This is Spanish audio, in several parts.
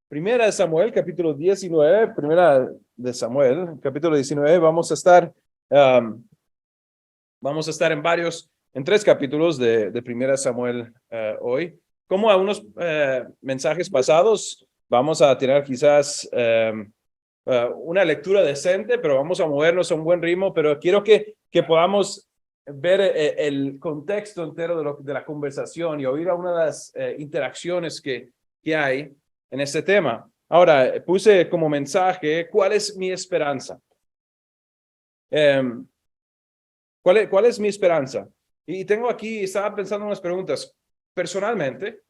Primera de Samuel, capítulo 19, primera de Samuel, capítulo 19, vamos a estar en tres capítulos de primera de Samuel hoy. Como a unos mensajes pasados, vamos a tener quizás una lectura decente, pero vamos a movernos a un buen ritmo, pero quiero que podamos ver el contexto entero de la conversación y oír algunas de las interacciones que hay en este tema. Ahora, puse como mensaje, ¿cuál es mi esperanza? ¿Cuál es mi esperanza? Y tengo aquí, estaba pensando en unas preguntas. Personalmente,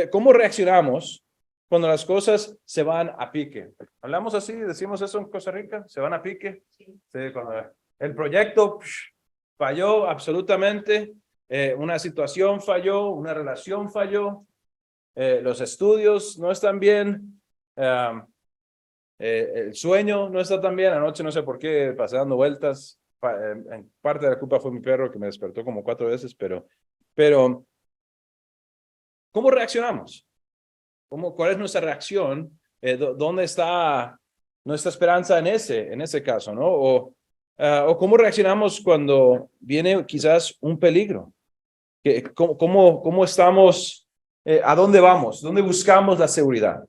¿cómo reaccionamos cuando las cosas se van a pique? ¿Hablamos así? ¿Decimos eso en Costa Rica? ¿Se van a pique? Sí, cuando el proyecto falló absolutamente, una situación falló, una relación falló, los estudios no están bien, el sueño no está tan bien. Anoche no sé por qué, pasé dando vueltas. En parte de la culpa fue mi perro que me despertó como 4 veces, pero ¿cómo reaccionamos? ¿Cuál es nuestra reacción? ¿Dónde está nuestra esperanza en ese caso, ¿no? O cómo reaccionamos cuando viene quizás un peligro. ¿Cómo estamos? ¿A dónde vamos? ¿Dónde buscamos la seguridad?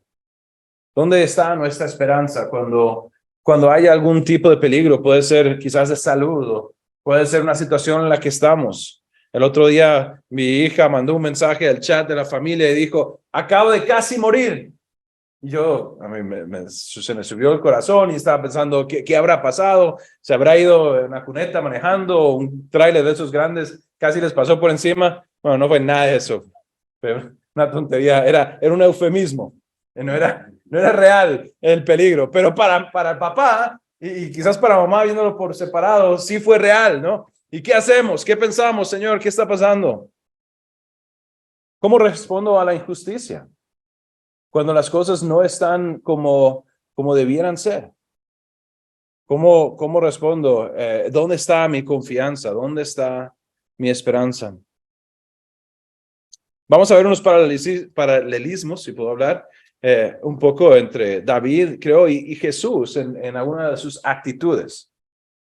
¿Dónde está nuestra esperanza cuando hay algún tipo de peligro? Puede ser quizás de salud, o puede ser una situación en la que estamos. El otro día mi hija mandó un mensaje al chat de la familia y dijo, acabo de casi morir. Y a mí se me subió el corazón y estaba pensando, ¿qué habrá pasado? ¿Se habrá ido en una cuneta manejando un tráiler de esos grandes? Casi les pasó por encima. Bueno, no fue nada de eso. Pero una tontería, era un eufemismo. No era real el peligro. Pero para el papá y quizás para mamá viéndolo por separado, sí fue real, ¿no? ¿Y qué hacemos? ¿Qué pensamos, Señor? ¿Qué está pasando? ¿Cómo respondo a la injusticia cuando las cosas no están como debieran ser? ¿Cómo respondo? ¿Dónde está mi confianza? ¿Dónde está mi esperanza? Vamos a ver unos paralelismos, si puedo hablar, un poco entre David, creo, y Jesús en alguna de sus actitudes,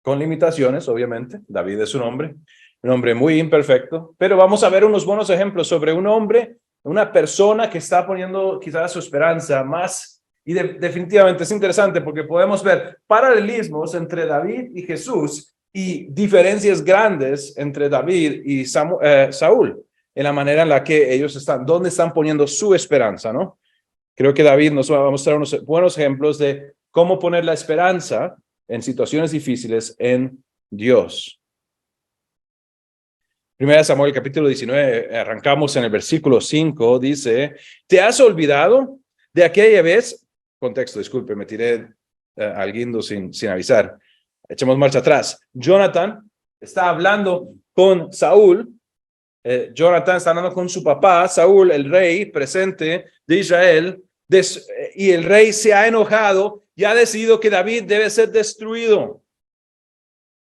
con limitaciones, obviamente. David es un hombre muy imperfecto, pero vamos a ver unos buenos ejemplos sobre un hombre, una persona que está poniendo quizás su esperanza más, y definitivamente es interesante porque podemos ver paralelismos entre David y Jesús y diferencias grandes entre David y Saúl, en la manera en la que ellos dónde están poniendo su esperanza, ¿no? Creo que David nos va a mostrar unos buenos ejemplos de cómo poner la esperanza en situaciones difíciles en Dios. Primera Samuel capítulo 19, arrancamos en el versículo 5, dice, ¿te has olvidado de aquella vez? Contexto, disculpe, me tiré al guindo sin avisar. Echemos marcha atrás. Jonathan está hablando con Saúl. Jonathan está hablando con su papá, Saúl, el rey presente de Israel, y el rey se ha enojado y ha decidido que David debe ser destruido.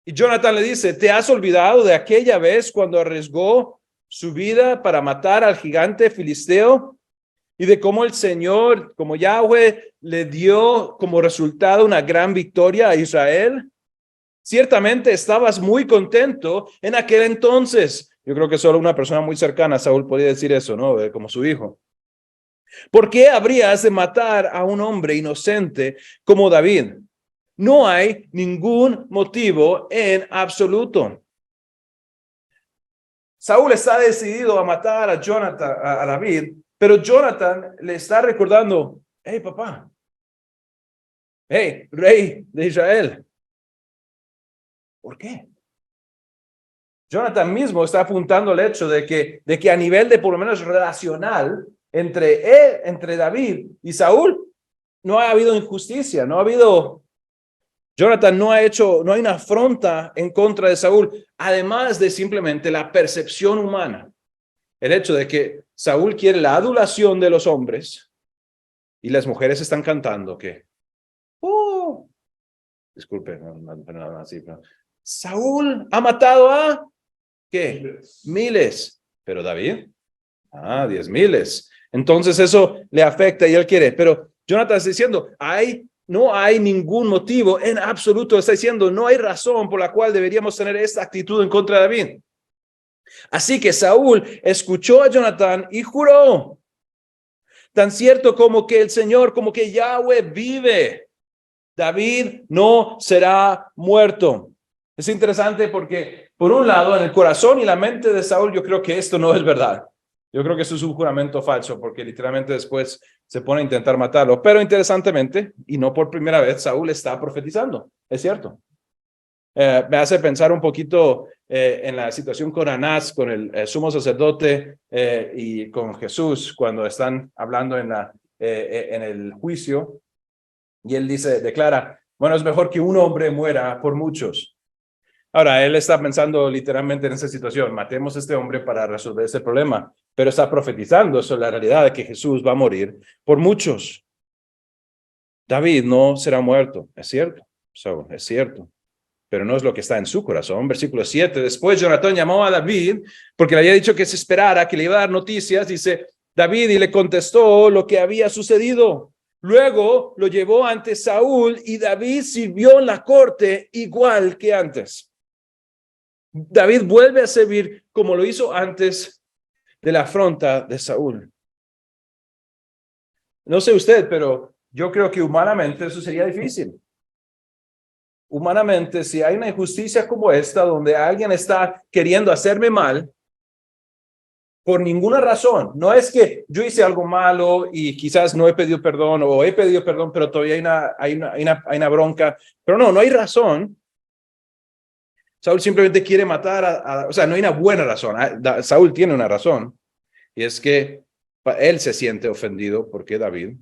Y Jonathan le dice, ¿te has olvidado de aquella vez cuando arriesgó su vida para matar al gigante filisteo? Y de cómo el Señor, como Yahweh, le dio como resultado una gran victoria a Israel. Ciertamente estabas muy contento en aquel entonces. Yo creo que solo una persona muy cercana a Saúl podía decir eso, ¿no? Como su hijo. ¿Por qué habrías de matar a un hombre inocente como David? No hay ningún motivo en absoluto. Saúl está decidido a matar a Jonathan, a David, pero Jonathan le está recordando, hey papá, hey rey de Israel, ¿por qué? Jonathan mismo está apuntando al hecho de que a nivel de por lo menos relacional entre David y Saúl, no ha habido injusticia, Jonathan no hay una afrenta en contra de Saúl, además de simplemente la percepción humana. El hecho de que Saúl quiere la adulación de los hombres y las mujeres están cantando que, disculpe, no, así, pero Saúl ha matado a, ¿qué? Miles. Pero David, 10 miles. Entonces eso le afecta y él quiere. Pero Jonathan está diciendo, no hay ningún motivo en absoluto. Está diciendo, no hay razón por la cual deberíamos tener esta actitud en contra de David. Así que Saúl escuchó a Jonathan y juró, tan cierto como que el Señor, como que Yahweh vive, David no será muerto. Es interesante porque, por un lado, en el corazón y la mente de Saúl, yo creo que esto no es verdad. Yo creo que eso es un juramento falso, porque literalmente después se pone a intentar matarlo. Pero interesantemente, y no por primera vez, Saúl está profetizando. Es cierto. Me hace pensar un poquito en la situación con Anás, con el sumo sacerdote y con Jesús, cuando están hablando en el juicio. Y él declara, bueno, es mejor que un hombre muera por muchos. Ahora, él está pensando literalmente en esa situación, matemos a este hombre para resolver ese problema, pero está profetizando sobre la realidad de que Jesús va a morir por muchos. David no será muerto, es cierto, es cierto, pero no es lo que está en su corazón. Versículo 7, después Jonatán llamó a David porque le había dicho que se esperara, que le iba a dar noticias, dice David, y le contestó lo que había sucedido. Luego lo llevó ante Saúl y David sirvió en la corte igual que antes. David vuelve a servir como lo hizo antes de la afrenta de Saúl. No sé usted, pero yo creo que humanamente eso sería difícil. Humanamente, si hay una injusticia como esta, donde alguien está queriendo hacerme mal, por ninguna razón, no es que yo hice algo malo y quizás no he pedido perdón o he pedido perdón, pero todavía hay una bronca, pero no hay razón. Saúl simplemente quiere matar o sea, no hay una buena razón. Saúl tiene una razón, y es que él se siente ofendido porque David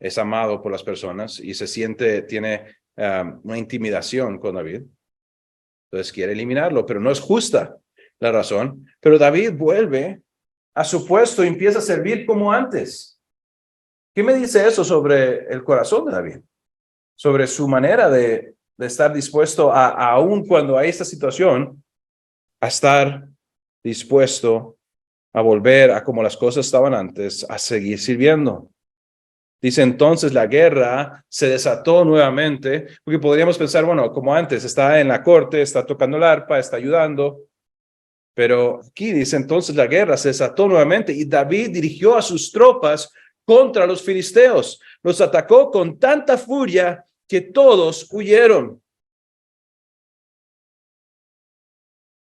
es amado por las personas y tiene una intimidación con David. Entonces quiere eliminarlo, pero no es justa la razón. Pero David vuelve a su puesto y empieza a servir como antes. ¿Qué me dice eso sobre el corazón de David? Sobre su manera de estar dispuesto aún cuando hay esta situación, a estar dispuesto a volver a como las cosas estaban antes, a seguir sirviendo. Dice entonces la guerra se desató nuevamente, porque podríamos pensar, bueno, como antes, está en la corte, está tocando el arpa, está ayudando, pero aquí dice entonces la guerra se desató nuevamente y David dirigió a sus tropas contra los filisteos, los atacó con tanta furia que todos huyeron.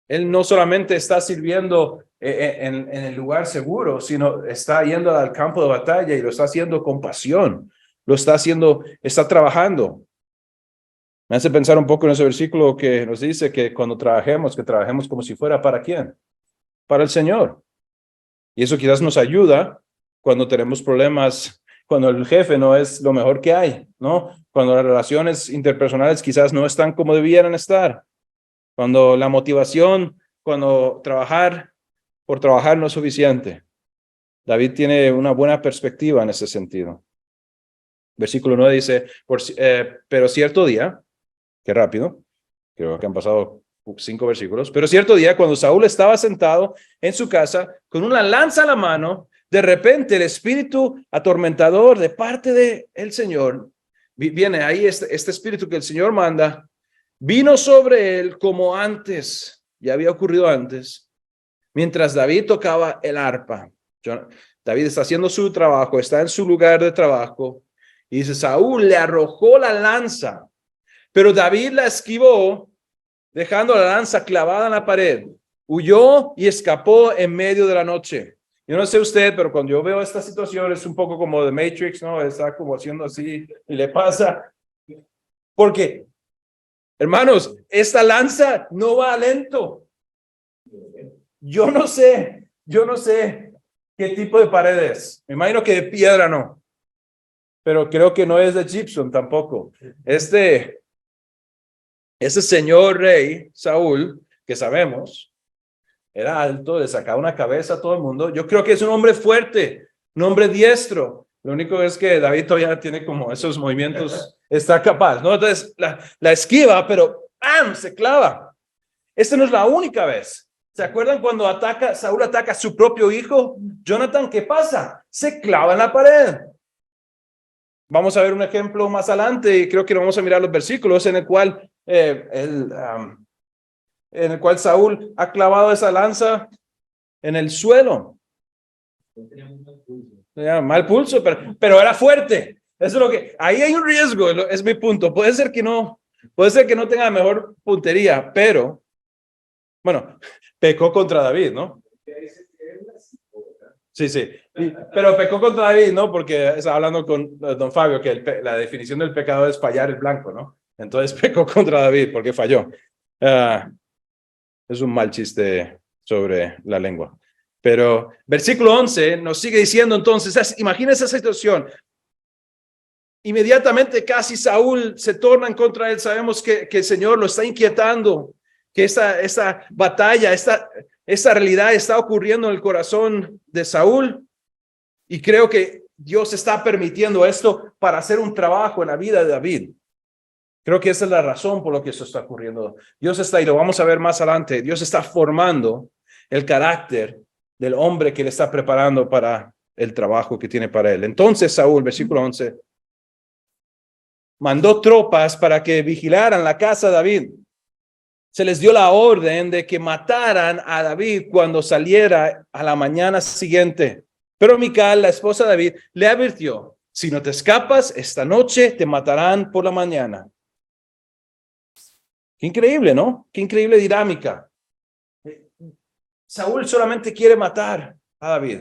Él no solamente está sirviendo en el lugar seguro, sino está yendo al campo de batalla y lo está haciendo con pasión. Está trabajando. Me hace pensar un poco en ese versículo que nos dice que cuando trabajemos, que trabajemos como si fuera ¿para quién? Para el Señor. Y eso quizás nos ayuda cuando tenemos problemas, cuando el jefe no es lo mejor que hay, ¿no? Cuando las relaciones interpersonales quizás no están como debieran estar. Cuando la motivación, cuando trabajar por trabajar no es suficiente. David tiene una buena perspectiva en ese sentido. Versículo 9 dice, pero cierto día, qué rápido, creo que han pasado 5 versículos, pero cierto día cuando Saúl estaba sentado en su casa con una lanza a la mano, de repente el espíritu atormentador de parte del Señor, viene ahí este espíritu que el Señor manda, vino sobre él como antes, ya había ocurrido antes, mientras David tocaba el arpa. David está haciendo su trabajo, está en su lugar de trabajo, y dice, Saúl le arrojó la lanza, pero David la esquivó, dejando la lanza clavada en la pared. Huyó y escapó en medio de la noche. Yo no sé usted, pero cuando yo veo esta situación es un poco como The Matrix, ¿no? Está como haciendo así y le pasa. Porque hermanos, esta lanza no va lento. Yo no sé qué tipo de pared es. Me imagino que de piedra no, pero creo que no es de gypsum tampoco. Ese señor rey, Saúl, que sabemos, era alto, le sacaba una cabeza a todo el mundo. Yo creo que es un hombre fuerte, un hombre diestro. Lo único es que David todavía tiene como esos movimientos, está capaz, ¿no? Entonces la esquiva, pero ¡pam! Se clava. Esta no es la única vez. ¿Se acuerdan cuando Saúl ataca a su propio hijo? Jonathan, ¿qué pasa? Se clava en la pared. Vamos a ver un ejemplo más adelante y creo que vamos a mirar los versículos en el cual Saúl ha clavado esa lanza en el suelo. Mal pulso, pero era fuerte. Eso es lo que, ahí hay un riesgo, es mi punto. Puede ser que no tenga mejor puntería, pero, bueno, pecó contra David, ¿no? Sí, sí. Pero pecó contra David, ¿no? Porque estaba hablando con don Fabio que la definición del pecado es fallar el blanco, ¿no? Entonces pecó contra David porque falló. Es un mal chiste sobre la lengua. Pero versículo 11 nos sigue diciendo entonces, imagínense esa situación. Inmediatamente casi Saúl se torna en contra de él. Sabemos que el Señor lo está inquietando, que esa batalla, esta realidad está ocurriendo en el corazón de Saúl. Y creo que Dios está permitiendo esto para hacer un trabajo en la vida de David. Creo que esa es la razón por lo que eso está ocurriendo. Dios está, y lo vamos a ver más adelante, Dios está formando el carácter del hombre que le está preparando para el trabajo que tiene para él. Entonces Saúl, versículo 11, mandó tropas para que vigilaran la casa de David. Se les dio la orden de que mataran a David cuando saliera a la mañana siguiente. Pero Mical, la esposa de David, le advirtió, si no te escapas esta noche, te matarán por la mañana. Qué increíble, ¿no? Qué increíble dinámica. Saúl solamente quiere matar a David,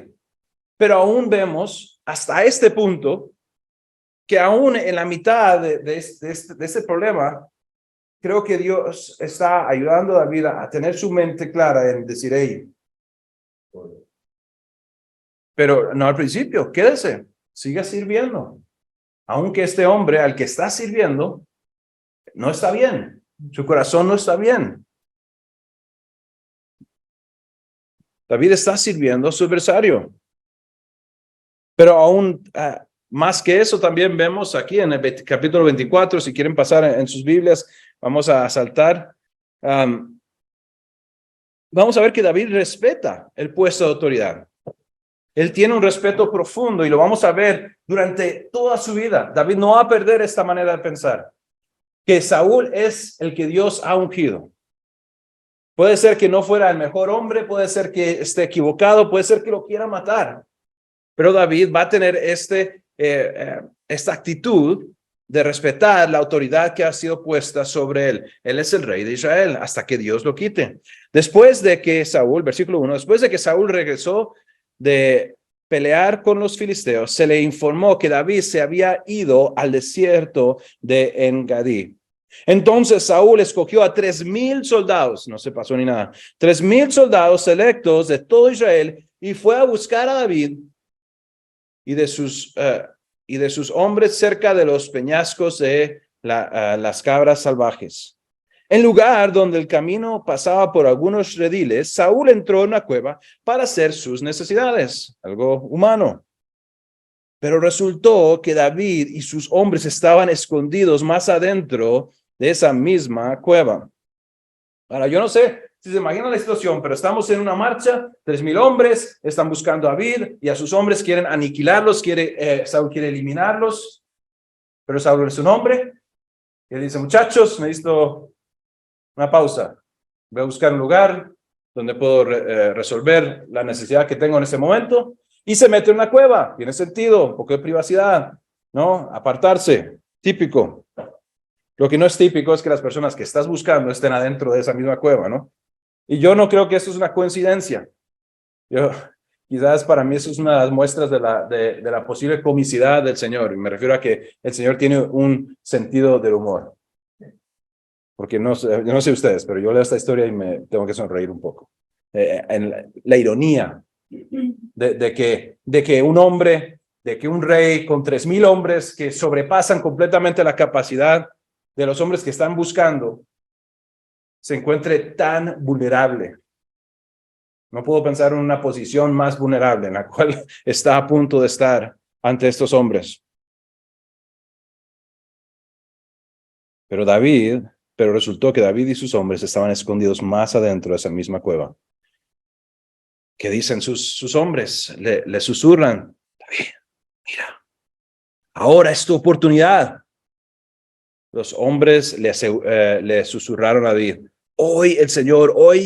pero aún vemos hasta este punto que aún en la mitad de este problema, creo que Dios está ayudando a David a tener su mente clara en decir, hey, pero no al principio, quédese, siga sirviendo. Aunque este hombre al que está sirviendo no está bien, su corazón no está bien. David está sirviendo a su adversario. Pero aún más que eso, también vemos aquí en el capítulo 24, si quieren pasar en sus Biblias, vamos a saltar. Vamos a ver que David respeta el puesto de autoridad. Él tiene un respeto profundo y lo vamos a ver durante toda su vida. David no va a perder esta manera de pensar, que Saúl es el que Dios ha ungido. Puede ser que no fuera el mejor hombre, puede ser que esté equivocado, puede ser que lo quiera matar. Pero David va a tener esta actitud de respetar la autoridad que ha sido puesta sobre él. Él es el rey de Israel hasta que Dios lo quite. Después de que Saúl, versículo 1, después de que Saúl regresó de pelear con los filisteos, se le informó que David se había ido al desierto de Engadí. Entonces Saúl escogió a 3,000 soldados, no se pasó ni nada, 3,000 soldados selectos de todo Israel y fue a buscar a David y de sus hombres cerca de los peñascos de las cabras salvajes. En lugar donde el camino pasaba por algunos rediles, Saúl entró en una cueva para hacer sus necesidades, algo humano. Pero resultó que David y sus hombres estaban escondidos más adentro de esa misma cueva. Ahora, yo no sé si se imaginan la situación, pero estamos en una marcha, 3,000 hombres están buscando a David y a sus hombres quieren aniquilarlos, Saúl quiere eliminarlos, pero Saúl es un hombre y él dice, muchachos, necesito una pausa, voy a buscar un lugar donde puedo resolver la necesidad que tengo en ese momento y se mete en una cueva, tiene sentido, un poco de privacidad, ¿no? Apartarse, típico. Lo que no es típico es que las personas que estás buscando estén adentro de esa misma cueva, ¿no? Y yo no creo que eso es una coincidencia. Quizás para mí eso es una de las muestras de la posible comicidad del Señor. Y me refiero a que el Señor tiene un sentido del humor. Porque no sé ustedes, pero yo leo esta historia y me tengo que sonreír un poco. En la ironía de que un rey con 3,000 hombres que sobrepasan completamente la capacidad de los hombres que están buscando, se encuentre tan vulnerable. No puedo pensar en una posición más vulnerable en la cual está a punto de estar ante estos hombres. Pero resultó que David y sus hombres estaban escondidos más adentro de esa misma cueva. ¿Qué dicen sus hombres? Le susurran, David, mira, ahora es tu oportunidad. Los hombres le susurraron a David, hoy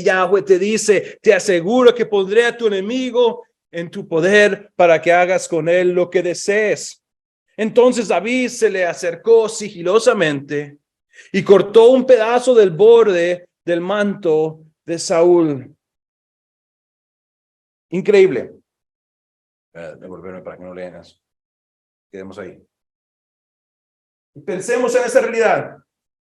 Yahweh te dice, te aseguro que pondré a tu enemigo en tu poder para que hagas con él lo que desees. Entonces David se le acercó sigilosamente y cortó un pedazo del borde del manto de Saúl. Increíble. Devolverme para que no lean eso. Quedemos ahí. Pensemos en esa realidad.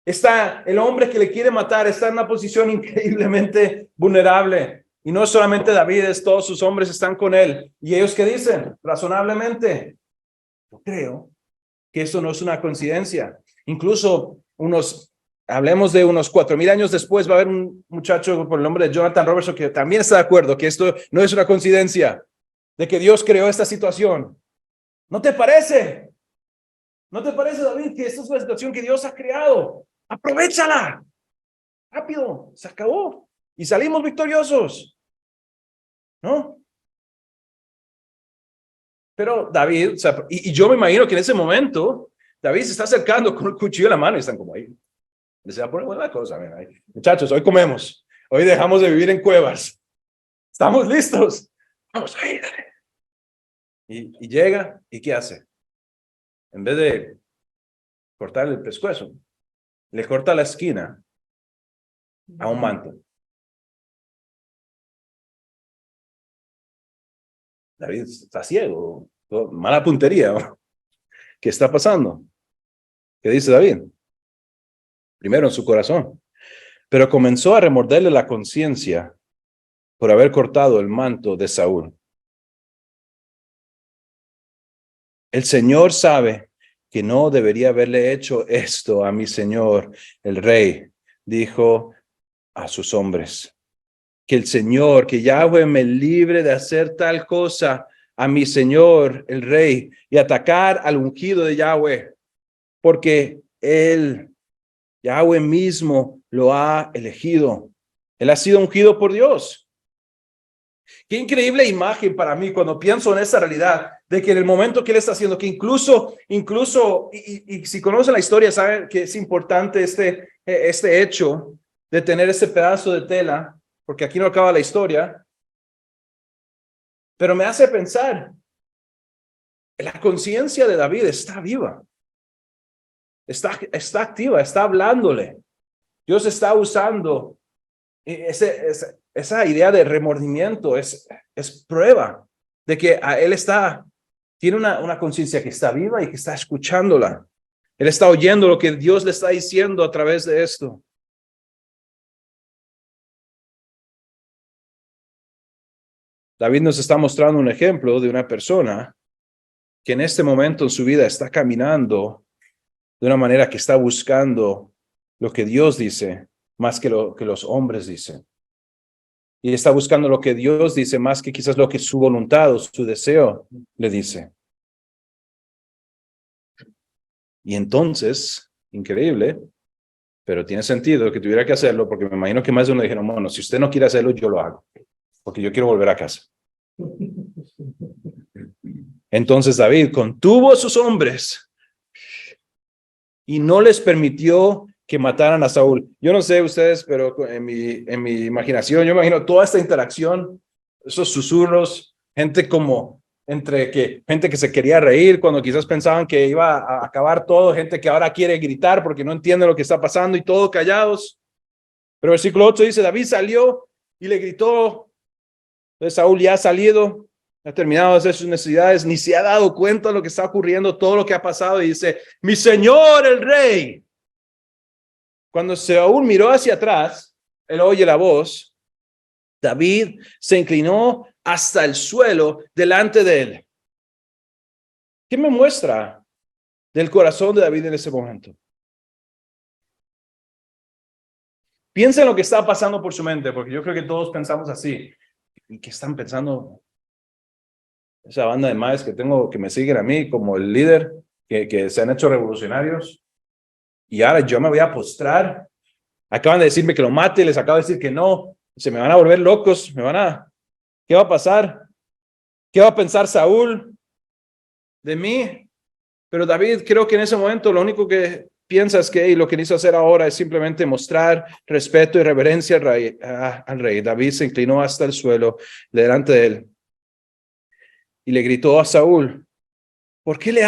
Está el hombre que le quiere matar, está en una posición increíblemente vulnerable. Y no solamente David, todos sus hombres están con él. ¿Y ellos qué dicen? Razonablemente, yo creo que eso no es una coincidencia. Incluso hablemos de unos 4,000 años después, va a haber un muchacho por el nombre de Jonathan Robertson que también está de acuerdo que esto no es una coincidencia, de que Dios creó esta situación. ¿No te parece? ¿No te parece, David, que esta es una situación que Dios ha creado? ¡Aprovéchala! Rápido, se acabó. Y salimos victoriosos. ¿No? Pero David, o sea, y yo me imagino que en ese momento, David se está acercando con el cuchillo en la mano y están como ahí. Les va a poner buena cosa. Mira, muchachos, hoy comemos. Hoy dejamos de vivir en cuevas. ¿Estamos listos? Vamos a ir. Y llega, ¿y qué hace? En vez de cortarle el pescuezo, le corta la esquina a un manto. David está ciego, mala puntería. ¿Qué está pasando? ¿Qué dice David? Primero en su corazón, pero comenzó a remorderle la conciencia por haber cortado el manto de Saúl. El Señor sabe que no debería haberle hecho esto a mi señor, el rey, dijo a sus hombres. Que el Señor, que Yahweh me libre de hacer tal cosa a mi señor, el rey, y atacar al ungido de Yahweh, porque él, Yahweh mismo, lo ha elegido. Él ha sido ungido por Dios. Qué increíble imagen para mí cuando pienso en esa realidad de que en el momento que él está haciendo, que incluso, y si conocen la historia, saben que es importante este hecho de tener ese pedazo de tela, porque aquí no acaba la historia, pero me hace pensar, la conciencia de David está viva, está activa, está hablándole. Dios está usando esa idea de remordimiento, es prueba de que él tiene una conciencia que está viva y que está escuchándola. Él está oyendo lo que Dios le está diciendo a través de esto. David nos está mostrando un ejemplo de una persona que en este momento en su vida está caminando de una manera que está buscando lo que Dios dice más que lo que los hombres dicen. Y está buscando lo que Dios dice más que quizás lo que su voluntad o su deseo le dice. Y entonces, increíble, pero tiene sentido que tuviera que hacerlo, porque me imagino que más de uno dijeron, bueno, si usted no quiere hacerlo, yo lo hago, porque yo quiero volver a casa. Entonces David contuvo a sus hombres y no les permitió que mataran a Saúl. Yo no sé ustedes, pero en mi imaginación, yo imagino toda esta interacción, esos susurros, gente que se quería reír cuando quizás pensaban que iba a acabar todo, gente que ahora quiere gritar porque no entiende lo que está pasando y todos callados. Pero el versículo 8 dice, David salió y le gritó, entonces Saúl ya ha salido, ha terminado de hacer sus necesidades, ni se ha dado cuenta de lo que está ocurriendo, todo lo que ha pasado, y dice, mi señor el rey. Cuando Saúl miró hacia atrás, él oye la voz, David se inclinó hasta el suelo delante de él. ¿Qué me muestra del corazón de David en ese momento? Piensa en lo que está pasando por su mente, porque yo creo que todos pensamos así. ¿Y qué están pensando esa banda de maes que me siguen a mí como el líder, que se han hecho revolucionarios? Y ahora yo me voy a postrar. Acaban de decirme que lo mate, les acabo de decir que no. Se me van a volver locos, ¿Qué va a pasar? ¿Qué va a pensar Saúl de mí? Pero David, creo que en ese momento lo único que piensa es que lo que quiso hacer ahora es simplemente mostrar respeto y reverencia al rey. David se inclinó hasta el suelo delante de él y le gritó a Saúl, ¿por qué le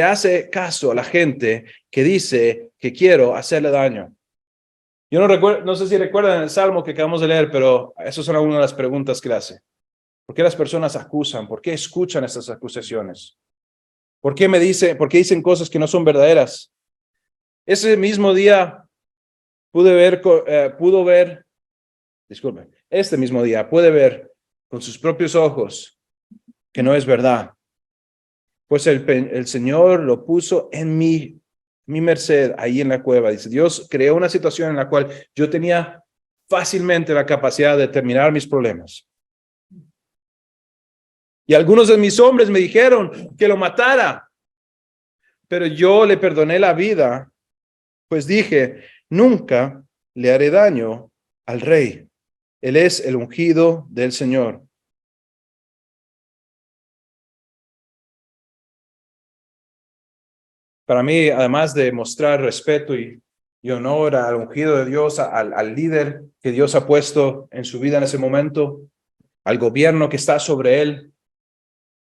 hace caso a la gente que dice que quiero hacerle daño? Yo no sé si recuerdan el salmo que acabamos de leer, pero esas son algunas de las preguntas que le hace. ¿Por qué las personas acusan? ¿Por qué escuchan estas acusaciones? ¿Por qué dicen cosas que no son verdaderas? Ese mismo día este mismo día pude ver con sus propios ojos que no es verdad. Pues el Señor lo puso en mi merced ahí en la cueva. Dice, Dios creó una situación en la cual yo tenía fácilmente la capacidad de terminar mis problemas. Y algunos de mis hombres me dijeron que lo matara, pero yo le perdoné la vida, pues dije, nunca le haré daño al rey. Él es el ungido del Señor. Para mí, además de mostrar respeto y honor al ungido de Dios, al líder que Dios ha puesto en su vida en ese momento, al gobierno que está sobre él,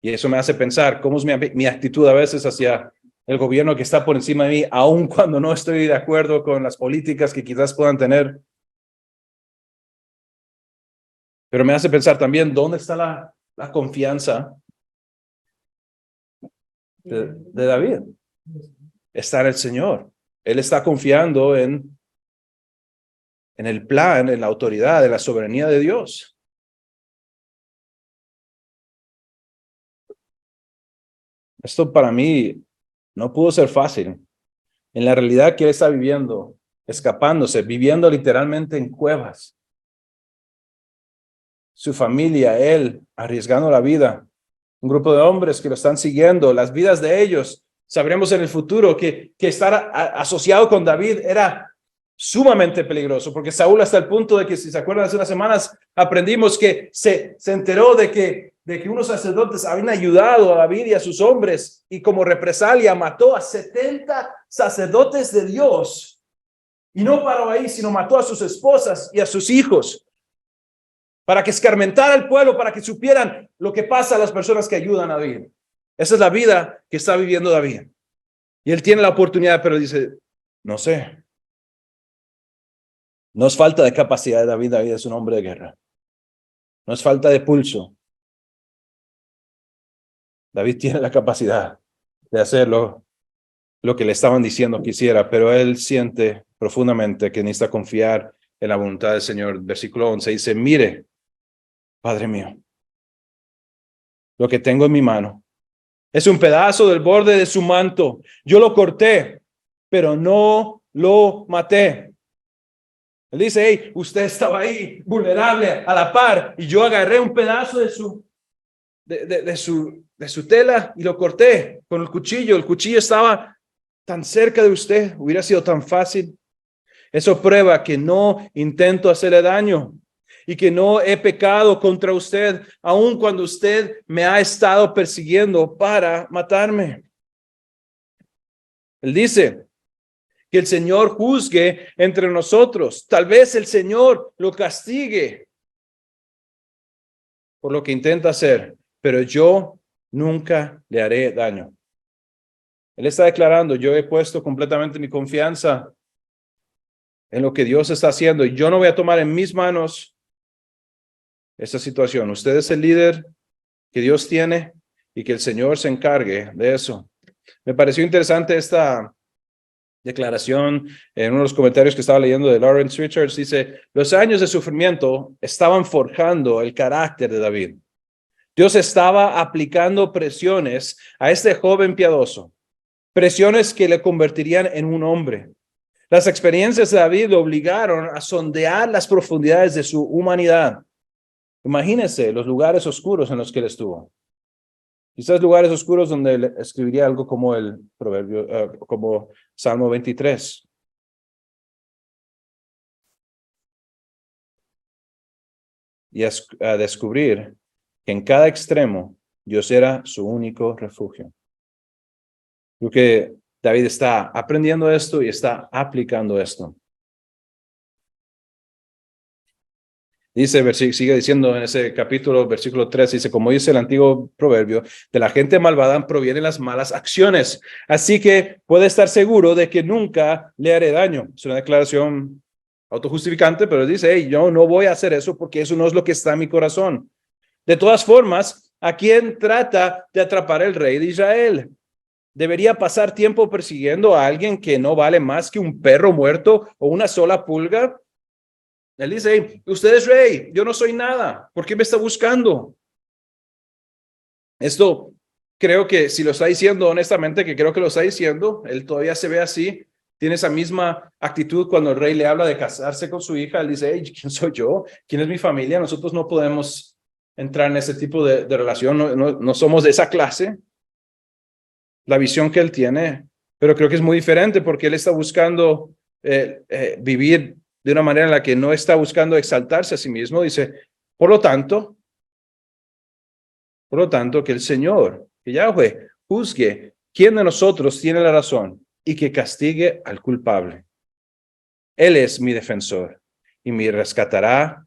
y eso me hace pensar cómo es mi actitud a veces hacia el gobierno que está por encima de mí, aun cuando no estoy de acuerdo con las políticas que quizás puedan tener. Pero me hace pensar también dónde está la confianza de David. Está en el Señor. Él está confiando en el plan, en la autoridad, en la soberanía de Dios. Esto para mí no pudo ser fácil. En la realidad que él está viviendo, escapándose, viviendo literalmente en cuevas. Su familia, él, arriesgando la vida. Un grupo de hombres que lo están siguiendo, las vidas de ellos. Sabremos en el futuro que estar asociado con David era sumamente peligroso, porque Saúl hasta el punto de que, si se acuerdan, hace unas semanas aprendimos que se enteró de que unos sacerdotes habían ayudado a David y a sus hombres, y como represalia mató a 70 sacerdotes de Dios. Y no paró ahí, sino mató a sus esposas y a sus hijos, para que escarmentara el pueblo, para que supieran lo que pasa a las personas que ayudan a David. Esa es la vida que está viviendo David. Y él tiene la oportunidad, pero dice, no sé. No es falta de capacidad de David. David es un hombre de guerra. No es falta de pulso. David tiene la capacidad de hacerlo lo que le estaban diciendo que hiciera, pero él siente profundamente que necesita confiar en la voluntad del Señor. Versículo 11 dice, mire, Padre mío, lo que tengo en mi mano es un pedazo del borde de su manto. Yo lo corté, pero no lo maté. Él dice, hey, usted estaba ahí, vulnerable, a la par, y yo agarré un pedazo de su tela y lo corté con el cuchillo. El cuchillo estaba tan cerca de usted, hubiera sido tan fácil. Eso prueba que no intento hacerle daño y que no he pecado contra usted, aun cuando usted me ha estado persiguiendo para matarme. Él dice que el Señor juzgue entre nosotros. Tal vez el Señor lo castigue por lo que intenta hacer, pero yo nunca le haré daño. Él está declarando, yo he puesto completamente mi confianza en lo que Dios está haciendo y yo no voy a tomar en mis manos esta situación. Usted es el líder que Dios tiene y que el Señor se encargue de eso. Me pareció interesante esta declaración en uno de los comentarios que estaba leyendo de Lawrence Richards. Dice, los años de sufrimiento estaban forjando el carácter de David. Dios estaba aplicando presiones a este joven piadoso, presiones que le convertirían en un hombre. Las experiencias de David lo obligaron a sondear las profundidades de su humanidad. Imagínese los lugares oscuros en los que él estuvo. Quizás lugares oscuros donde él escribiría algo como el proverbio, como Salmo 23. y a descubrir que en cada extremo Dios era su único refugio. Creo que David está aprendiendo esto y está aplicando esto. Dice, sigue diciendo en ese capítulo, versículo 3, dice, como dice el antiguo proverbio, de la gente malvada provienen las malas acciones. Así que puede estar seguro de que nunca le haré daño. Es una declaración autojustificante, pero dice, hey, yo no voy a hacer eso porque eso no es lo que está en mi corazón. De todas formas, ¿a quién trata de atrapar el rey de Israel? ¿Debería pasar tiempo persiguiendo a alguien que no vale más que un perro muerto o una sola pulga? Él dice, hey, usted es rey, yo no soy nada, ¿por qué me está buscando? Esto creo que si lo está diciendo honestamente, que creo que lo está diciendo, él todavía se ve así, tiene esa misma actitud cuando el rey le habla de casarse con su hija, él dice, hey, ¿quién soy yo? ¿Quién es mi familia? Nosotros no podemos entrar en ese tipo de relación, no somos de esa clase. La visión que él tiene, pero creo que es muy diferente porque él está buscando vivir de una manera en la que no está buscando exaltarse a sí mismo. Dice, por lo tanto, que el Señor, que Yahweh, juzgue quién de nosotros tiene la razón y que castigue al culpable. Él es mi defensor y me rescatará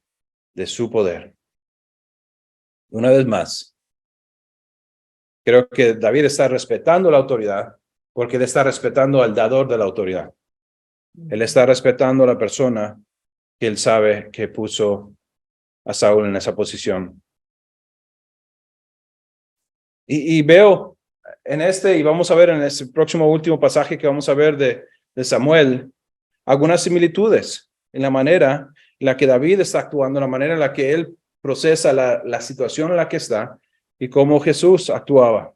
de su poder. Una vez más, creo que David está respetando la autoridad porque él está respetando al dador de la autoridad. Él está respetando a la persona que él sabe que puso a Saúl en esa posición. Y veo en y vamos a ver en este próximo último pasaje que vamos a ver de Samuel, algunas similitudes en la manera en la que David está actuando, en la manera en la que él procesa la situación en la que está y cómo Jesús actuaba.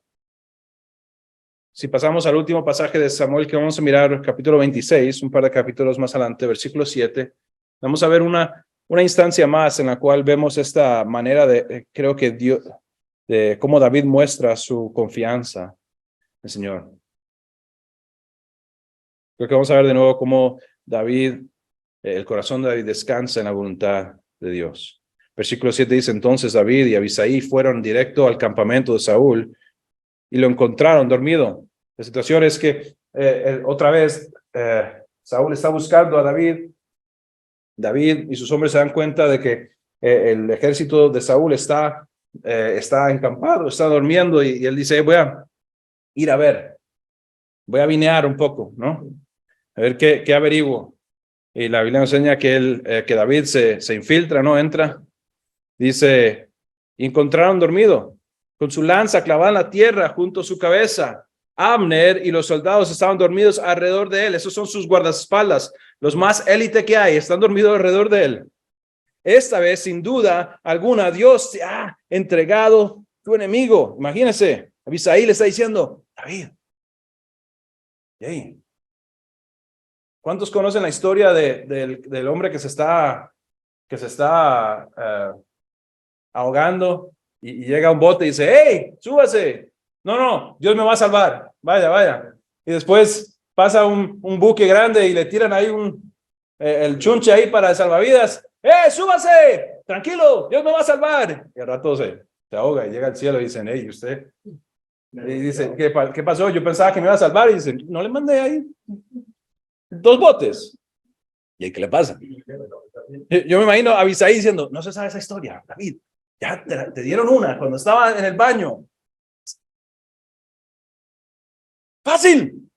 Si pasamos al último pasaje de Samuel que vamos a mirar, capítulo 26, un par de capítulos más adelante, versículo 7, vamos a ver una instancia más en la cual vemos esta manera creo que Dios, de cómo David muestra su confianza en el Señor. Creo que vamos a ver de nuevo cómo David, el corazón de David descansa en la voluntad de Dios. Versículo 7 dice, entonces David y Abisai fueron directo al campamento de Saúl y lo encontraron dormido. La situación es que otra vez Saúl está buscando a David. David y sus hombres se dan cuenta de que el ejército de Saúl está encampado, está durmiendo y él dice, voy a ir a ver, voy a vinear un poco, ¿no? A ver qué averiguo. Y la Biblia nos enseña que David se infiltra, ¿no? Entra, dice, y encontraron dormido, con su lanza clavada en la tierra junto a su cabeza. Abner y los soldados estaban dormidos alrededor de él. Esos son sus guardaespaldas, los más élite que hay, están dormidos alrededor de él. Esta vez, sin duda alguna, Dios te ha entregado tu enemigo. Imagínense, Abisai le está diciendo, David, hey, ¿cuántos conocen la historia del hombre que se está ahogando y llega a un bote y dice, hey, súbase? No, Dios me va a salvar, vaya. Y después pasa un buque grande y le tiran ahí el chunche ahí para el salvavidas. Súbase, tranquilo, Dios me va a salvar. Y al rato se ahoga y llega al cielo y dicen, hey, usted. Y dice, ¿qué pasó? Yo pensaba que me iba a salvar. Y dice, no le mandé ahí 2 botes. ¿Y qué le pasa? Yo me imagino a Abisai diciendo, no se sabe esa historia, David. Ya te dieron una cuando estaba en el baño. Fácil.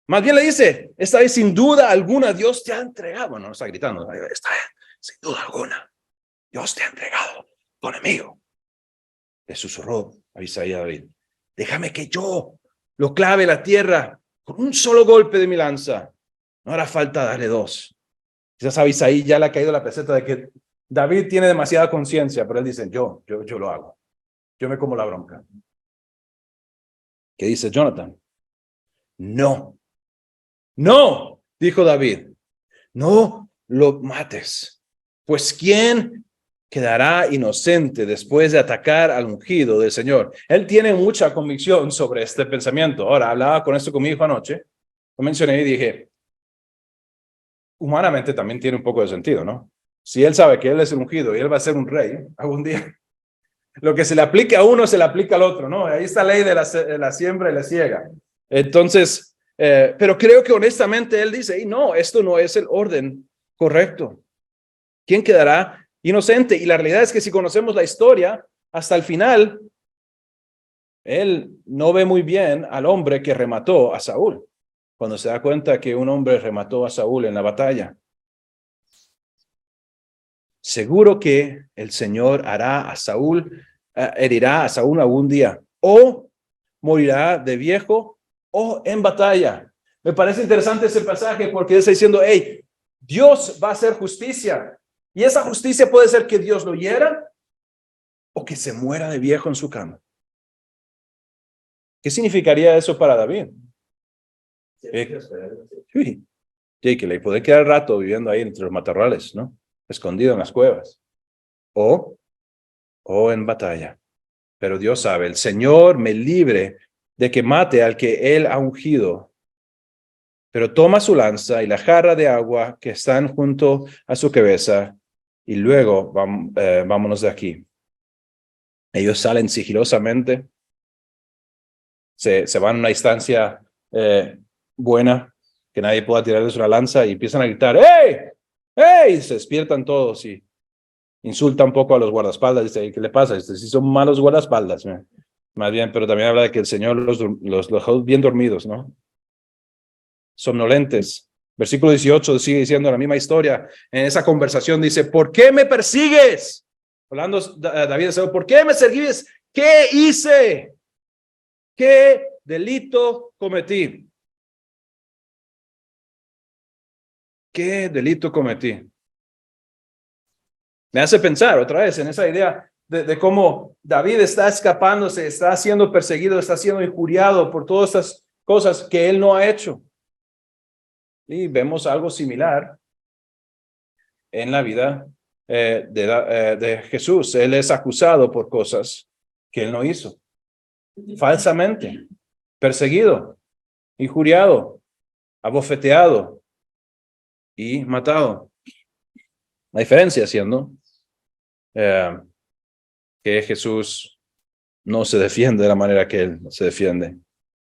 Más bien le dice, esta vez sin duda alguna Dios te ha entregado. Bueno, no está gritando, esta vez sin duda alguna Dios te ha entregado tu enemigo. Le susurró Abisai a David, déjame que yo lo clave la tierra con un solo golpe de mi lanza. No hará falta darle 2. Quizás Abisai ya le ha caído la peseta de que David tiene demasiada conciencia, pero él dice, yo lo hago. Yo me como la bronca. ¿Qué dice Jonathan? No, dijo David, no lo mates, pues ¿quién quedará inocente después de atacar al ungido del Señor? Él tiene mucha convicción sobre este pensamiento. Ahora, hablaba con esto con mi hijo anoche, lo mencioné y dije, humanamente también tiene un poco de sentido, ¿no? O si él sabe que él es el ungido y él va a ser un rey algún día, lo que se le aplique a uno se le aplica al otro, ¿no? Ahí está la ley de la siembra y la siega. Entonces, pero creo que honestamente él dice, y no, esto no es el orden correcto. ¿Quién quedará inocente? Y la realidad es que si conocemos la historia, hasta el final, él no ve muy bien al hombre que remató a Saúl, cuando se da cuenta que un hombre remató a Saúl en la batalla. Seguro que el Señor hará a Saúl, herirá a Saúl algún día, o morirá de viejo o en batalla. Me parece interesante ese pasaje porque está diciendo, hey, Dios va a hacer justicia. Y esa justicia puede ser que Dios lo hiera o que se muera de viejo en su cama. ¿Qué significaría eso para David? Sí, que le puede quedar rato viviendo ahí entre los matorrales, ¿no? Escondido en las cuevas. O en batalla. Pero Dios sabe, el Señor me libre de que mate al que Él ha ungido. Pero toma su lanza y la jarra de agua que están junto a su cabeza y luego vámonos de aquí. Ellos salen sigilosamente, se van a una instancia buena, que nadie pueda tirarles una lanza y empiezan a gritar, ¡hey! ¡Hey! Se despiertan todos y insulta un poco a los guardaespaldas. Dice, ¿qué le pasa? Dice, sí son malos guardaespaldas. Más bien, pero también habla de que el Señor los dejó bien dormidos, ¿no? Somnolentes. Versículo 18 sigue diciendo la misma historia. En esa conversación dice, ¿por qué me persigues? Hablando David, ¿por qué me persigues? ¿Qué hice? ¿Qué delito cometí? ¿Qué delito cometí? Me hace pensar otra vez en esa idea de cómo David está escapándose, está siendo perseguido, está siendo injuriado por todas estas cosas que él no ha hecho. Y vemos algo similar en la vida de Jesús. Él es acusado por cosas que él no hizo. Falsamente, perseguido, injuriado, abofeteado y matado. La diferencia siendo que Jesús no se defiende de la manera que él se defiende.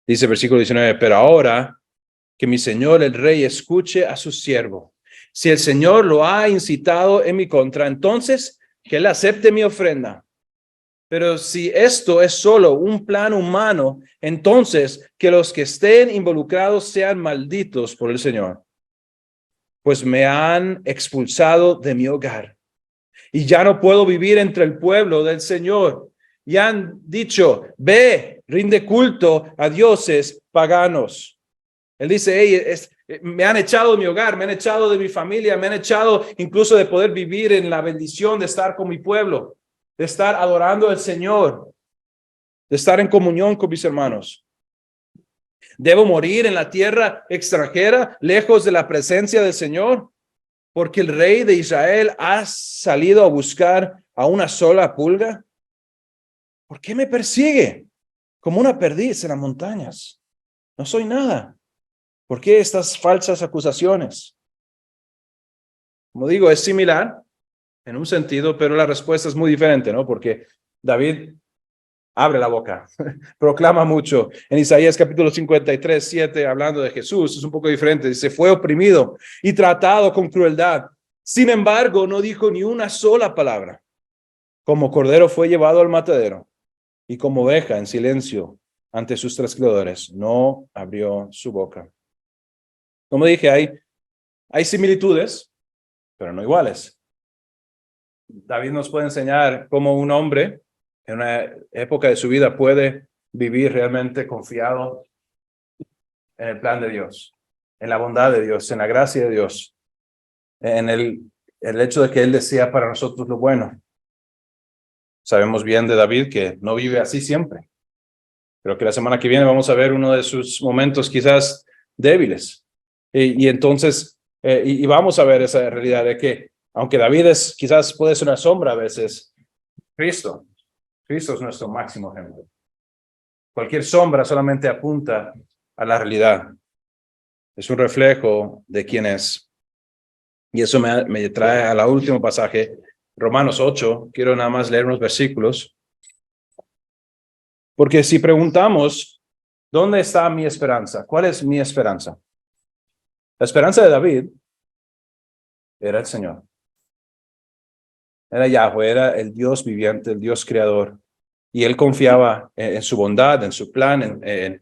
Dice versículo 19, pero ahora que mi Señor el Rey escuche a su siervo. Si el Señor lo ha incitado en mi contra, entonces que él acepte mi ofrenda. Pero si esto es solo un plan humano, entonces que los que estén involucrados sean malditos por el Señor. Pues me han expulsado de mi hogar y ya no puedo vivir entre el pueblo del Señor. Y han dicho, ve, rinde culto a dioses paganos. Él dice, hey, me han echado de mi hogar, me han echado de mi familia, me han echado incluso de poder vivir en la bendición de estar con mi pueblo, de estar adorando al Señor, de estar en comunión con mis hermanos. ¿Debo morir en la tierra extranjera, lejos de la presencia del Señor? Porque el rey de Israel ha salido a buscar a una sola pulga. ¿Por qué me persigue como una perdiz en las montañas? No soy nada. ¿Por qué estas falsas acusaciones? Como digo, es similar en un sentido, pero la respuesta es muy diferente, ¿no? Porque David abre la boca, proclama mucho. En Isaías capítulo 53, 7, hablando de Jesús, es un poco diferente. Dice, fue oprimido y tratado con crueldad. Sin embargo, no dijo ni una sola palabra. Como cordero fue llevado al matadero y como oveja en silencio ante sus trasquiladores, no abrió su boca. Como dije, hay similitudes, pero no iguales. David nos puede enseñar cómo un hombre en una época de su vida puede vivir realmente confiado en el plan de Dios, en la bondad de Dios, en la gracia de Dios, en el hecho de que Él desea para nosotros lo bueno. Sabemos bien de David que no vive así siempre. Creo que la semana que viene vamos a ver uno de sus momentos quizás débiles. Y entonces, y vamos a ver esa realidad de que, aunque David quizás puede ser una sombra a veces, Cristo es nuestro máximo ejemplo. Cualquier sombra solamente apunta a la realidad. Es un reflejo de quién es. Y eso me trae a la último pasaje, Romanos 8. Quiero nada más leer unos versículos. Porque si preguntamos, ¿dónde está mi esperanza? ¿Cuál es mi esperanza? La esperanza de David era el Señor. Era Yahweh, era el Dios viviente, el Dios creador. Y él confiaba en su bondad, en su plan, en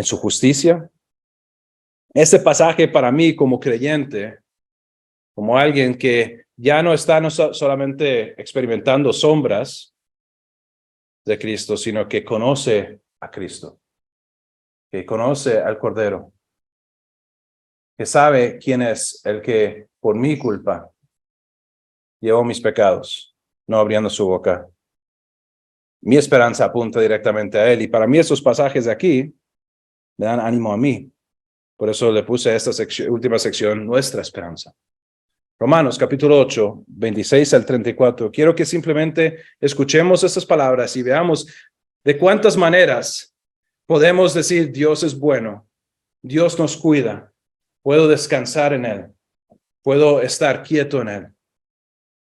su justicia. Este pasaje para mí como creyente, como alguien que ya no está solamente experimentando sombras de Cristo, sino que conoce a Cristo, que conoce al Cordero, que sabe quién es el que por mi culpa llevó mis pecados, no abriendo su boca. Mi esperanza apunta directamente a él. Y para mí esos pasajes de aquí me dan ánimo a mí. Por eso le puse a esta última sección, nuestra esperanza. Romanos capítulo 8, 26 al 34. Quiero que simplemente escuchemos estas palabras y veamos de cuántas maneras podemos decir Dios es bueno, Dios nos cuida, puedo descansar en Él, puedo estar quieto en Él,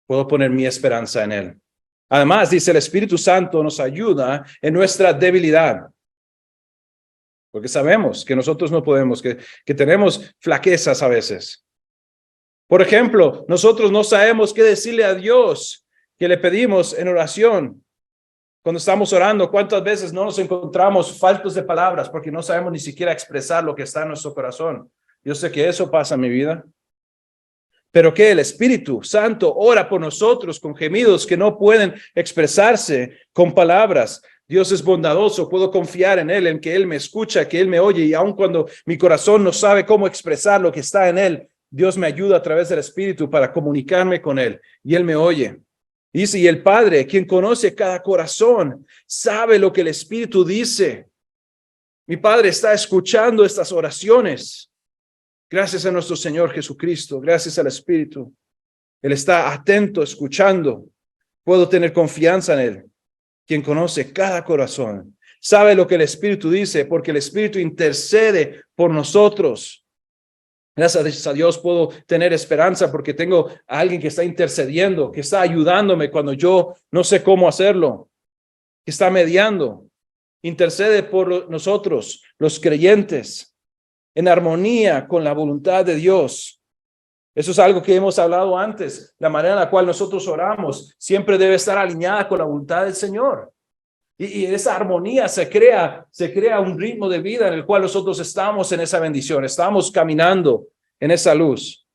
puedo poner mi esperanza en Él. Además, dice, el Espíritu Santo nos ayuda en nuestra debilidad. Porque sabemos que nosotros no podemos, que tenemos flaquezas a veces. Por ejemplo, nosotros no sabemos qué decirle a Dios que le pedimos en oración. Cuando estamos orando, ¿cuántas veces no nos encontramos faltos de palabras porque no sabemos ni siquiera expresar lo que está en nuestro corazón? Yo sé que eso pasa en mi vida. Pero que el Espíritu Santo ora por nosotros con gemidos que no pueden expresarse con palabras. Dios es bondadoso, puedo confiar en Él, en que Él me escucha, que Él me oye, y aun cuando mi corazón no sabe cómo expresar lo que está en Él, Dios me ayuda a través del Espíritu para comunicarme con Él, y Él me oye. Dice, y el Padre, quien conoce cada corazón, sabe lo que el Espíritu dice. Mi Padre está escuchando estas oraciones. Gracias a nuestro Señor Jesucristo, gracias al Espíritu. Él está atento, escuchando. Puedo tener confianza en Él. Quien conoce cada corazón, sabe lo que el Espíritu dice, porque el Espíritu intercede por nosotros. Gracias a Dios puedo tener esperanza porque tengo a alguien que está intercediendo, que está ayudándome cuando yo no sé cómo hacerlo, que está mediando. Intercede por nosotros, los creyentes, en armonía con la voluntad de Dios. Eso es algo que hemos hablado antes. La manera en la cual nosotros oramos siempre debe estar alineada con la voluntad del Señor. Y esa armonía se crea un ritmo de vida en el cual nosotros estamos en esa bendición, estamos caminando en esa luz.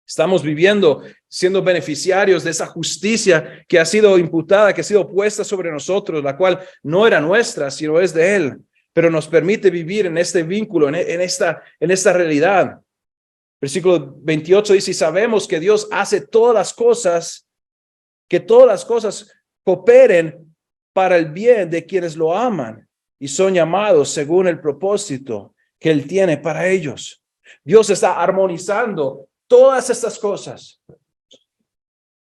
Estamos viviendo, siendo beneficiarios de esa justicia que ha sido imputada, que ha sido puesta sobre nosotros, la cual no era nuestra, sino es de Él, pero nos permite vivir en este vínculo, en esta realidad. Versículo 28 dice, y sabemos que Dios hace todas las cosas, que todas las cosas cooperen para el bien de quienes lo aman y son llamados según el propósito que Él tiene para ellos. Dios está armonizando todas estas cosas.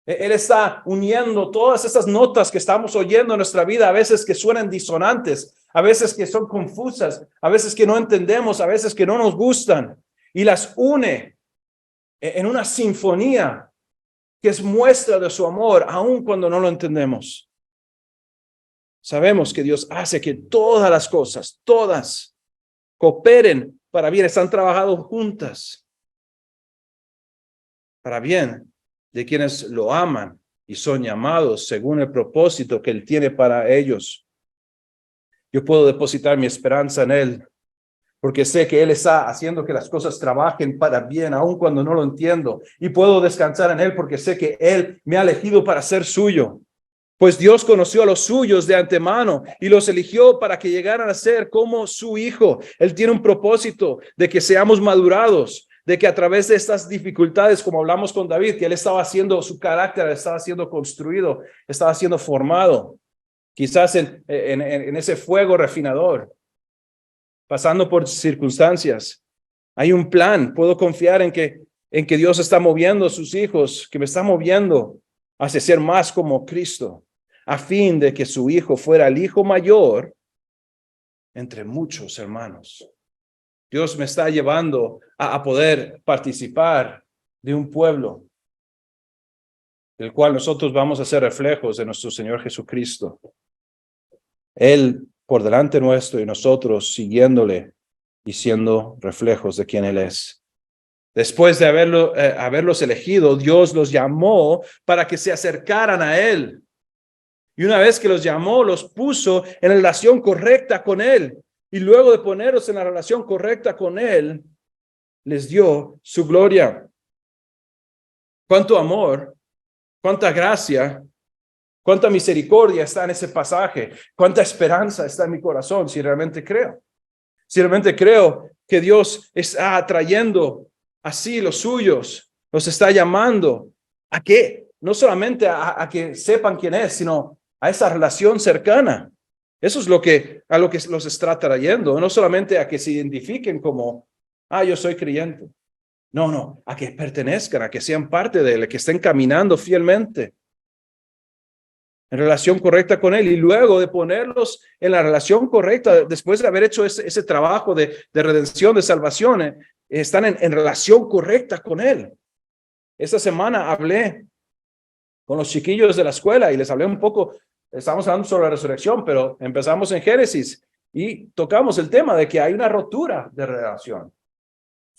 Él está uniendo todas estas notas que estamos oyendo en nuestra vida, a veces que suenan disonantes, a veces que son confusas, a veces que no entendemos, a veces que no nos gustan, y las une en una sinfonía que es muestra de su amor, aun cuando no lo entendemos. Sabemos que Dios hace que todas las cosas, todas, cooperen para bien, están trabajando juntas para bien de quienes lo aman y son llamados según el propósito que Él tiene para ellos. Yo puedo depositar mi esperanza en Él porque sé que Él está haciendo que las cosas trabajen para bien, aun cuando no lo entiendo. Y puedo descansar en Él porque sé que Él me ha elegido para ser suyo. Pues Dios conoció a los suyos de antemano y los eligió para que llegaran a ser como su Hijo. Él tiene un propósito de que seamos madurados, de que a través de estas dificultades, como hablamos con David, que él estaba haciendo su carácter, estaba siendo construido, estaba siendo formado, quizás en ese fuego refinador, pasando por circunstancias. Hay un plan, puedo confiar en que Dios está moviendo a sus hijos, que me está moviendo hacia ser más como Cristo, a fin de que su hijo fuera el hijo mayor entre muchos hermanos. Dios me está llevando a poder participar de un pueblo del cual nosotros vamos a ser reflejos de nuestro Señor Jesucristo. Él por delante nuestro y nosotros siguiéndole y siendo reflejos de quien Él es. Después de haberlos elegido, Dios los llamó para que se acercaran a Él. Y una vez que los llamó, los puso en la relación correcta con Él. Y luego de ponerlos en la relación correcta con Él, les dio su gloria. Cuánto amor, cuánta gracia, cuánta misericordia está en ese pasaje, cuánta esperanza está en mi corazón si realmente creo. Si realmente creo que Dios está atrayendo así los suyos, los está llamando a que no solamente a que sepan quién es, sino a esa relación cercana. Eso es a lo que los está trayendo, no solamente a que se identifiquen como, yo soy creyente. No, a que pertenezcan, a que sean parte de Él, a que estén caminando fielmente en relación correcta con Él, y luego de ponerlos en la relación correcta, después de haber hecho ese trabajo de redención, de salvación, están en relación correcta con Él. Esta semana hablé con los chiquillos de la escuela y les hablé un poco, estamos hablando sobre la resurrección, pero empezamos en Génesis y tocamos el tema de que hay una rotura de relación.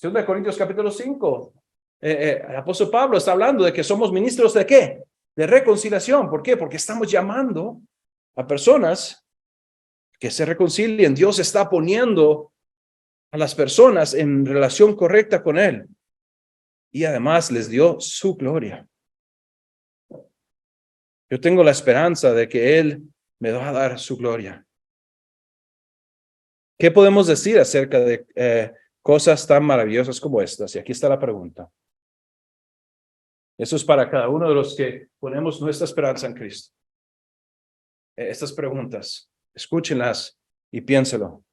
2 Corintios capítulo 5, el apóstol Pablo está hablando de que somos ministros ¿de qué? De reconciliación. ¿Por qué? Porque estamos llamando a personas que se reconcilien. Dios está poniendo a las personas en relación correcta con Él. Y además les dio su gloria. Yo tengo la esperanza de que Él me va a dar su gloria. ¿Qué podemos decir acerca de cosas tan maravillosas como estas? Y aquí está la pregunta. Eso es para cada uno de los que ponemos nuestra esperanza en Cristo. Estas preguntas, escúchenlas y piénselo.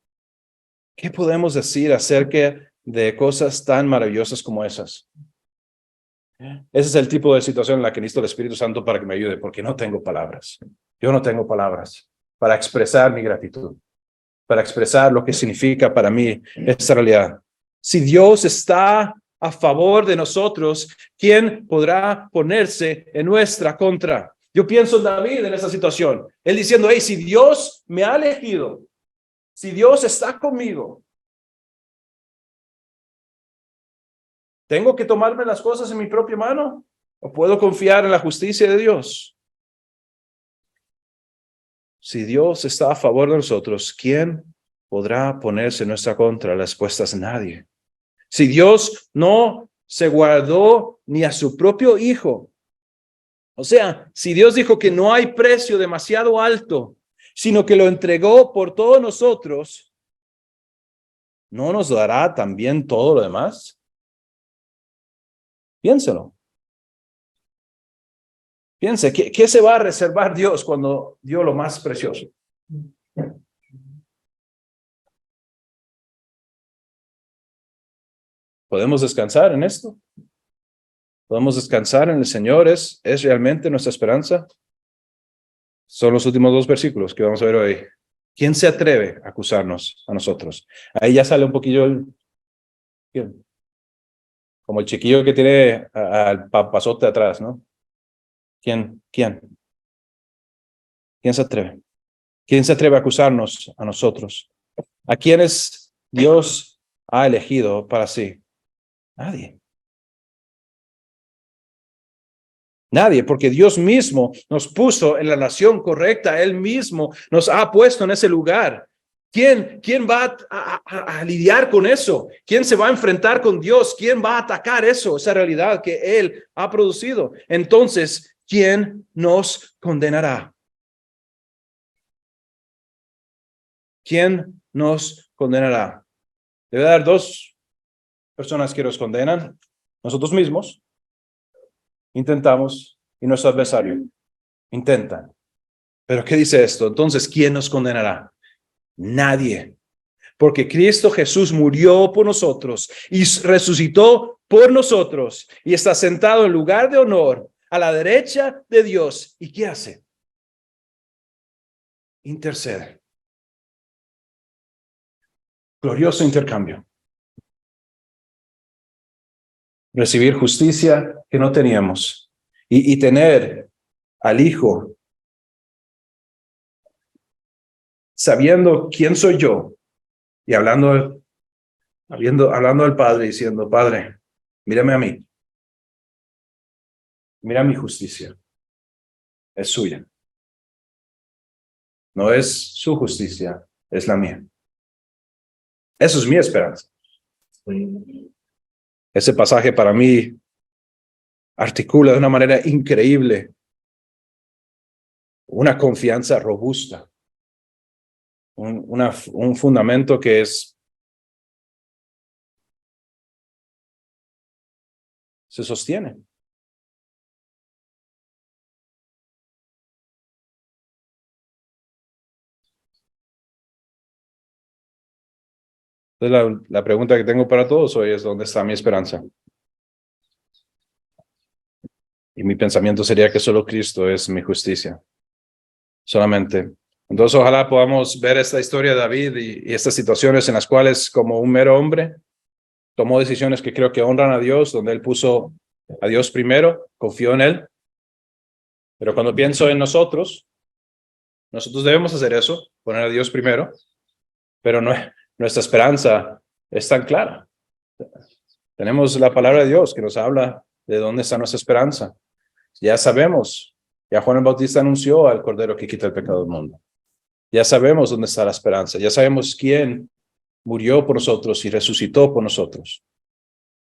¿Qué podemos decir acerca de cosas tan maravillosas como esas? Ese es el tipo de situación en la que necesito el Espíritu Santo para que me ayude, porque no tengo palabras. Yo no tengo palabras para expresar mi gratitud, para expresar lo que significa para mí esta realidad. Si Dios está a favor de nosotros, ¿quién podrá ponerse en nuestra contra? Yo pienso en David en esa situación. Él diciendo, si Dios me ha elegido, si Dios está conmigo, ¿tengo que tomarme las cosas en mi propia mano? ¿O puedo confiar en la justicia de Dios? Si Dios está a favor de nosotros, ¿quién podrá ponerse en nuestra contra? La respuesta es nadie. Si Dios no se guardó ni a su propio Hijo, o sea, si Dios dijo que no hay precio demasiado alto, sino que lo entregó por todos nosotros, ¿no nos dará también todo lo demás? Piénselo. Piense, ¿qué se va a reservar Dios cuando dio lo más precioso? ¿Podemos descansar en esto? ¿Podemos descansar en el Señor? ¿Es realmente nuestra esperanza? Son los últimos 2 versículos que vamos a ver hoy. ¿Quién se atreve a acusarnos a nosotros? Ahí ya sale un poquillo ¿quién? Como el chiquillo que tiene al papazote atrás, ¿no? ¿Quién? ¿Quién se atreve? ¿Quién se atreve a acusarnos a nosotros? ¿A quiénes Dios ha elegido para sí? Nadie. Nadie, porque Dios mismo nos puso en la nación correcta. Él mismo nos ha puesto en ese lugar. ¿Quién va a lidiar con eso? ¿Quién se va a enfrentar con Dios? ¿Quién va a atacar eso? Esa realidad que Él ha producido. Entonces, ¿quién nos condenará? ¿Quién nos condenará? Debe haber 2 personas que nos condenan. Nosotros mismos intentamos y nuestro adversario intentan. Pero ¿qué dice esto? Entonces, ¿quién nos condenará? Nadie. Porque Cristo Jesús murió por nosotros y resucitó por nosotros y está sentado en lugar de honor a la derecha de Dios. ¿Y qué hace? Intercede. Glorioso intercambio. recibir justicia que no teníamos y tener al Hijo sabiendo quién soy yo y hablando al Padre diciendo, Padre, mírame a mí, mira mi justicia, es suya. No es su justicia, es la mía. Eso es mi esperanza. Ese pasaje para mí articula de una manera increíble una confianza robusta, un fundamento que se sostiene. Entonces la pregunta que tengo para todos hoy es, ¿dónde está mi esperanza? Y mi pensamiento sería que solo Cristo es mi justicia. Solamente. Entonces ojalá podamos ver esta historia de David y estas situaciones en las cuales como un mero hombre tomó decisiones que creo que honran a Dios, donde él puso a Dios primero, confió en él. Pero cuando pienso en nosotros debemos hacer eso, poner a Dios primero, pero no, nuestra esperanza es tan clara. Tenemos la palabra de Dios que nos habla de dónde está nuestra esperanza. Ya sabemos, ya Juan el Bautista anunció al Cordero que quita el pecado del mundo. Ya sabemos dónde está la esperanza, ya sabemos quién murió por nosotros y resucitó por nosotros.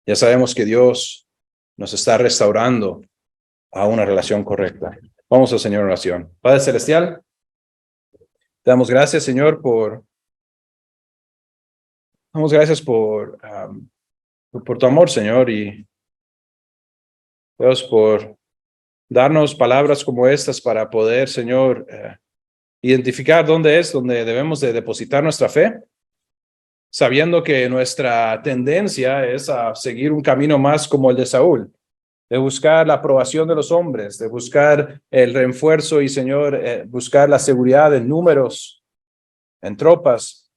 Ya sabemos que Dios nos está restaurando a una relación correcta. Vamos al Señor en oración. Padre Celestial, te damos gracias, Señor, damos gracias por tu amor, Señor, y Dios, por darnos palabras como estas para poder, Señor, identificar donde debemos de depositar nuestra fe, sabiendo que nuestra tendencia es a seguir un camino más como el de Saúl, de buscar la aprobación de los hombres, de buscar el refuerzo y, Señor, buscar la seguridad en números, en tropas,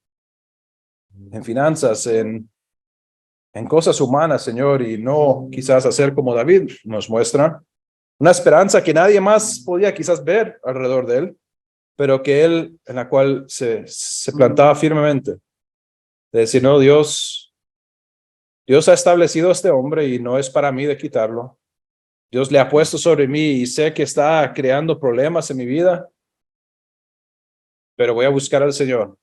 en finanzas, en cosas humanas, Señor, y no quizás hacer como David nos muestra, una esperanza que nadie más podía quizás ver alrededor de él, pero que él, en la cual se plantaba firmemente, de decir, no, Dios ha establecido a este hombre y no es para mí de quitarlo. Dios le ha puesto sobre mí y sé que está creando problemas en mi vida, pero voy a buscar al Señor.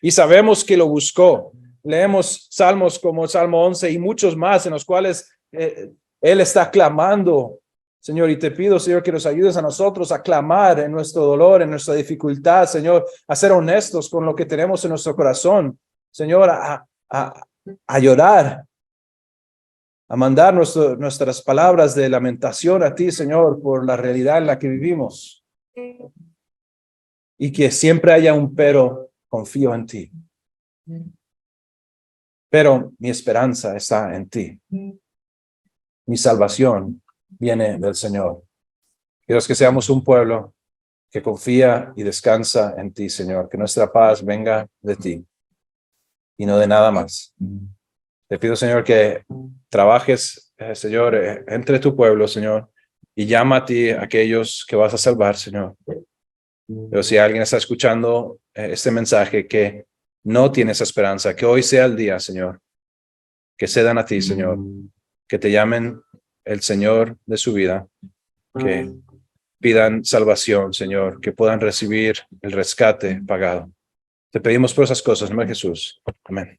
Y sabemos que lo buscó. Leemos salmos como el Salmo 11 y muchos más en los cuales Él está clamando, Señor, y te pido, Señor, que nos ayudes a nosotros a clamar en nuestro dolor, en nuestra dificultad, Señor, a ser honestos con lo que tenemos en nuestro corazón, Señor, a llorar, a mandar nuestras palabras de lamentación a ti, Señor, por la realidad en la que vivimos. Y que siempre haya un pero, confío en ti. Pero mi esperanza está en ti. Mi salvación viene del Señor. Quiero que seamos un pueblo que confía y descansa en ti, Señor. Que nuestra paz venga de ti y no de nada más. Te pido, Señor, que trabajes, Señor, entre tu pueblo, Señor, y llama a ti a aquellos que vas a salvar, Señor. Pero si alguien está escuchando este mensaje que no tiene esa esperanza, que hoy sea el día, Señor, que cedan a ti, Señor, que te llamen el Señor de su vida, que pidan salvación, Señor, que puedan recibir el rescate pagado. Te pedimos por esas cosas, en nombre de Jesús. Amén.